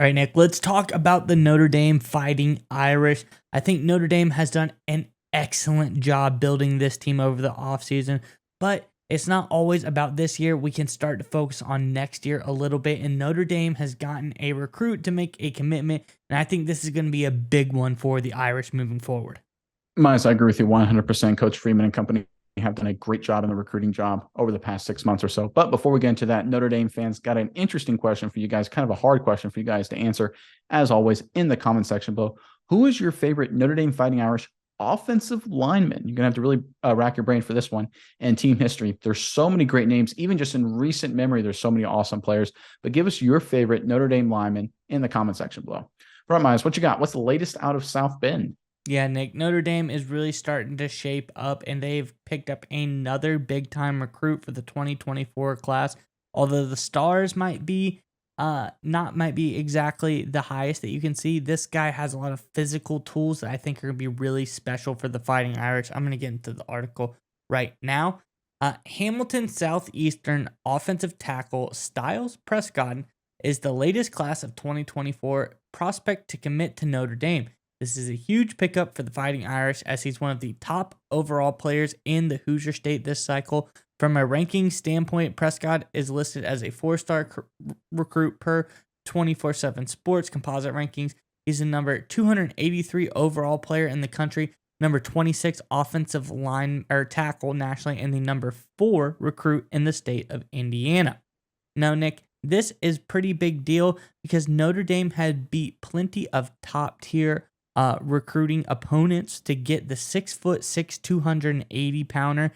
All right, Nick, let's talk about the Notre Dame Fighting Irish. I think Notre Dame has done an excellent job building this team over the offseason, but it's not always about this year. We can start to focus on next year a little bit, and Notre Dame has gotten a recruit to make a commitment, and I think this is going to be a big one for the Irish moving forward. Miles, I agree with you 100%. Coach Freeman and company have done a great job in the recruiting job over the past 6 months or so. But before we get into that, Notre Dame fans got an interesting question for you guys, kind of a hard question for you guys to answer, as always, in the comment section below. Who is your favorite Notre Dame Fighting Irish offensive lineman? You're going to have to really rack your brain for this one. And team history, there's so many great names. Even just in recent memory, there's so many awesome players. But give us your favorite Notre Dame lineman in the comment section below. All right, Miles, what you got? What's the latest out of South Bend? Yeah, Nick, Notre Dame is really starting to shape up, and they've picked up another big-time recruit for the 2024 class. Although the stars might be might be exactly the highest that you can see, this guy has a lot of physical tools that I think are going to be really special for the Fighting Irish. I'm going to get into the article right now. Hamilton Southeastern offensive tackle Styles Prescott is the latest class of 2024 prospect to commit to Notre Dame. This is a huge pickup for the Fighting Irish, as he's one of the top overall players in the Hoosier State this cycle. From a ranking standpoint, Prescott is listed as a 4-star recruit per 24/7 Sports composite rankings. He's the number 283 overall player in the country, number 26 offensive line or tackle nationally, and the number 4 recruit in the state of Indiana. Now, Nick, this is pretty big deal because Notre Dame had beat plenty of top tier recruiting opponents to get the 6'6", 280-pounder.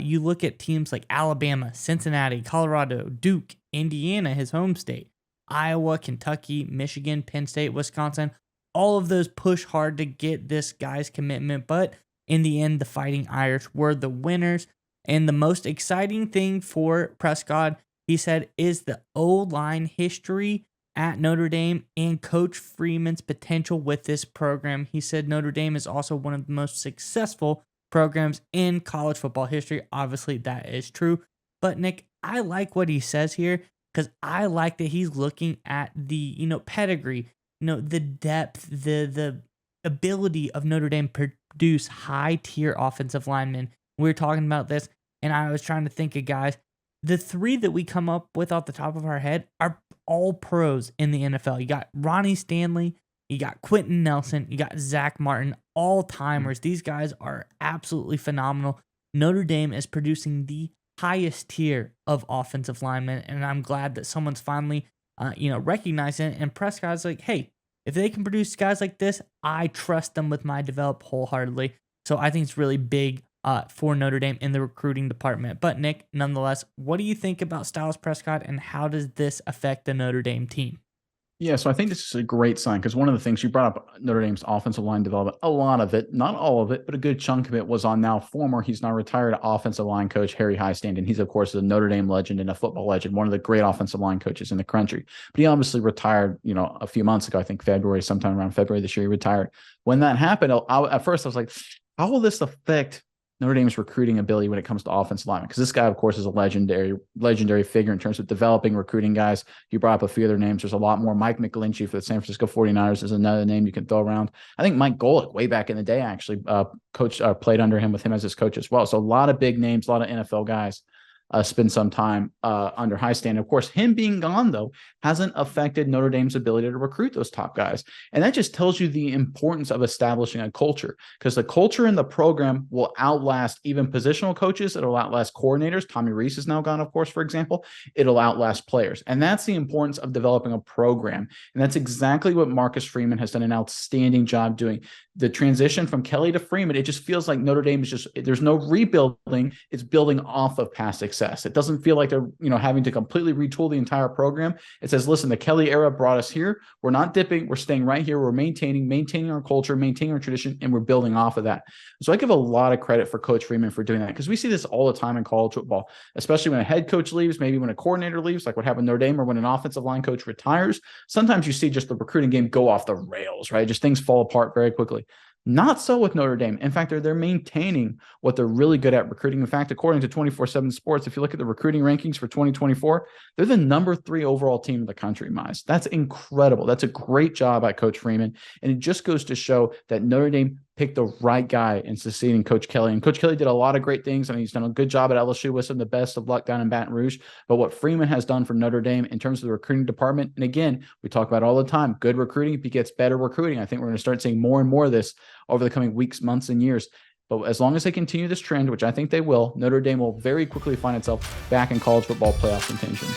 You look at teams like Alabama, Cincinnati, Colorado, Duke, Indiana, his home state, Iowa, Kentucky, Michigan, Penn State, Wisconsin. All of those push hard to get this guy's commitment, but in the end, the Fighting Irish were the winners. And the most exciting thing for Prescott, he said, is the O-line history at Notre Dame and Coach Freeman's potential with this program. He said Notre Dame is also one of the most successful programs in college football history. Obviously, that is true. But Nick, I like what he says here because I like that he's looking at the, pedigree, the depth, the ability of Notre Dame to produce high-tier offensive linemen. We were talking about this, and I was trying to think of guys. The 3 that we come up with off the top of our head are all pros in the NFL. You got Ronnie Stanley, you got Quentin Nelson, you got Zach Martin, all timers. These guys are absolutely phenomenal. Notre Dame is producing the highest tier of offensive linemen, and I'm glad that someone's finally, recognizing it. And Prescott's like, hey, if they can produce guys like this, I trust them with my develop wholeheartedly. So I think it's really big for Notre Dame in the recruiting department. But Nick, nonetheless, what do you think about Styles Prescott, and how does this affect the Notre Dame team? Yeah, so I think this is a great sign because one of the things you brought up, Notre Dame's offensive line development, a lot of it, not all of it, but a good chunk of it was on he's now retired offensive line coach Harry Highstand. And he's, of course, a Notre Dame legend and a football legend, one of the great offensive line coaches in the country. But he obviously retired, a few months ago, I think sometime around February this year, he retired. When that happened, at first I was like, how will this affect Notre Dame's recruiting ability when it comes to offensive linemen? Because this guy, of course, is a legendary figure in terms of developing recruiting guys. You brought up a few other names. There's a lot more. Mike McGlinchey for the San Francisco 49ers is another name you can throw around. I think Mike Golick, way back in the day, actually played under him with him as his coach as well. So a lot of big names, a lot of NFL guys spend some time under Highstand. Of course, him being gone, though, hasn't affected Notre Dame's ability to recruit those top guys. And that just tells you the importance of establishing a culture, because the culture in the program will outlast even positional coaches. It'll outlast coordinators. Tommy Rees is now gone, of course, for example. It'll outlast players. And that's the importance of developing a program. And that's exactly what Marcus Freeman has done an outstanding job doing. The transition from Kelly to Freeman, it just feels like Notre Dame is there's no rebuilding. It's building off of past success. It doesn't feel like they're, having to completely retool the entire program. It says, listen, the Kelly era brought us here. We're not dipping. We're staying right here. We're maintaining our culture, maintaining our tradition, and we're building off of that. So I give a lot of credit for Coach Freeman for doing that, because we see this all the time in college football, especially when a head coach leaves, maybe when a coordinator leaves, like what happened to Notre Dame, or when an offensive line coach retires. Sometimes you see just the recruiting game go off the rails, right? Just things fall apart very quickly. Not so with Notre Dame. In fact, they're maintaining what they're really good at recruiting. In fact, according to 24/7 Sports, if you look at the recruiting rankings for 2024, they're the number 3 overall team in the country, Mize. That's incredible. That's a great job by Coach Freeman. And it just goes to show that Notre Dame picked the right guy in succeeding Coach Kelly. And Coach Kelly did a lot of great things. I mean, he's done a good job at LSU. Wish him the best of luck down in Baton Rouge. But what Freeman has done for Notre Dame in terms of the recruiting department, and again, we talk about all the time, good recruiting begets better recruiting. I think we're going to start seeing more and more of this over the coming weeks, months, and years. But as long as they continue this trend, which I think they will, Notre Dame will very quickly find itself back in college football playoff contention.